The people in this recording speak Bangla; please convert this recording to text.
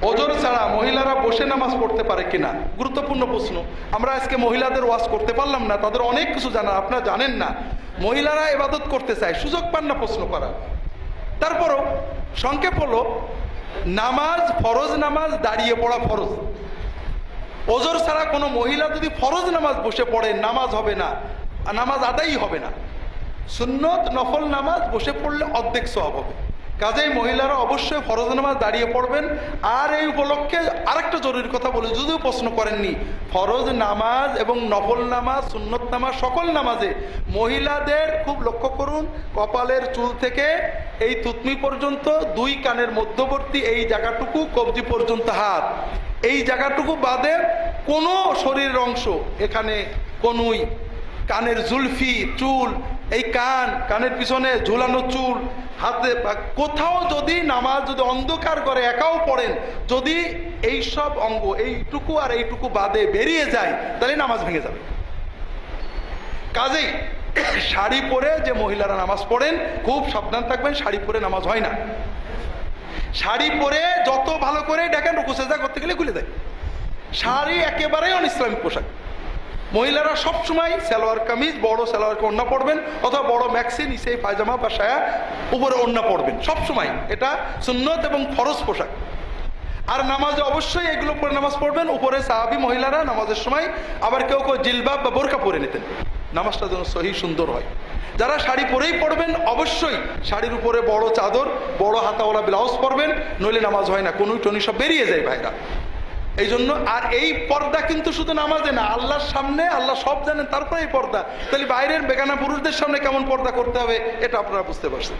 ওজর ছাড়া মহিলারা বসে নামাজ পড়তে পারে কিনা, গুরুত্বপূর্ণ প্রশ্ন। আমরা আজকে মহিলাদের ওয়াজ করতে পারলাম না, তাদের অনেক কিছু জানার, আপনারা জানেন না। মহিলারা ইবাদত করতে চায়, সুযোগ পান না প্রশ্ন করার। তারপরও সংক্ষেপ হলো, নামাজ ফরজ, নামাজ দাঁড়িয়ে পড়া ফরজ। ওজর ছাড়া কোনো মহিলা যদি ফরজ নামাজ বসে পড়ে, নামাজ হবে না, নামাজ আদায়ই হবে না। সুন্নত নফল নামাজ বসে পড়লে অর্ধেক সওয়াব হবে। কাজেই মহিলারা অবশ্যই ফরজ নামাজ দাঁড়িয়ে পড়বেন। আর এই উপলক্ষে আরেকটা জরুরি কথা বলি, যদিও প্রশ্ন করেননি, ফরজ নামাজ এবং নফল নামাজ, সুন্নত নামাজ, সকল নামাজে মহিলাদের খুব লক্ষ্য করুন, কপালের চুল থেকে এই থুতনি পর্যন্ত, দুই কানের মধ্যবর্তী এই জায়গাটুকু, কবজি পর্যন্ত হাত, এই জায়গাটুকু বাদে কোনো শরীরের অংশ, এখানে কনুই, কানের জুলফি, চুল, এই কান, কানের পিছনে ঝুলানো চুল, হাতে, কোথাও যদি নামাজ যদি অন্ধকার করে একাও পড়েন, যদি এই সব অঙ্গ, এইটুকু আর এইটুকু বাদে বেরিয়ে যায়, তাহলে নামাজ ভেঙে যাবে। কাজেই শাড়ি পরে যে মহিলারা নামাজ পড়েন, খুব সাবধান থাকবেন, শাড়ি পরে নামাজ হয় না। শাড়ি পরে যত ভালো করে দেখেন, রুকু সেজদা করতে গেলে খুলে দেয়। শাড়ি একেবারেই অনিসলামিক পোশাক। মহিলারা সবসময় সালোয়ার কামিজ, বড় সালোয়ার ওড়না পড়বেন, অথবা বড় ম্যাক্সি, নিচে পায়জামা বা সায়া, উপরে ওড়না পড়বেন সবসময়। এটা সুন্নত এবং ফরজ পোশাক। আর নামাজে অবশ্যই এগুলো পরে নামাজ পড়বেন। উপরে সাহাবী মহিলারা নামাজের সময় আবার কেউ কেউ জিলবাব বা বোরকা পরে নিতেন, নামাজটা যেন সহি সুন্দর হয়। যারা শাড়ি পরেই পড়বেন, অবশ্যই শাড়ির উপরে বড় চাদর, বড় হাতাওয়ালা ব্লাউজ পরবেন, নইলে নামাজ হয় না, কনুই টনি সব বেরিয়ে যায় ভাইরা। এই জন্য, আর এই পর্দা কিন্তু শুধু নামাজে না, আল্লাহর সামনে, আল্লাহ সব জানেন, তারপরে এই পর্দা। তাহলে বাইরের বেগানা পুরুষদের সামনে কেমন পর্দা করতে হবে, এটা আপনারা বুঝতে পারছেন।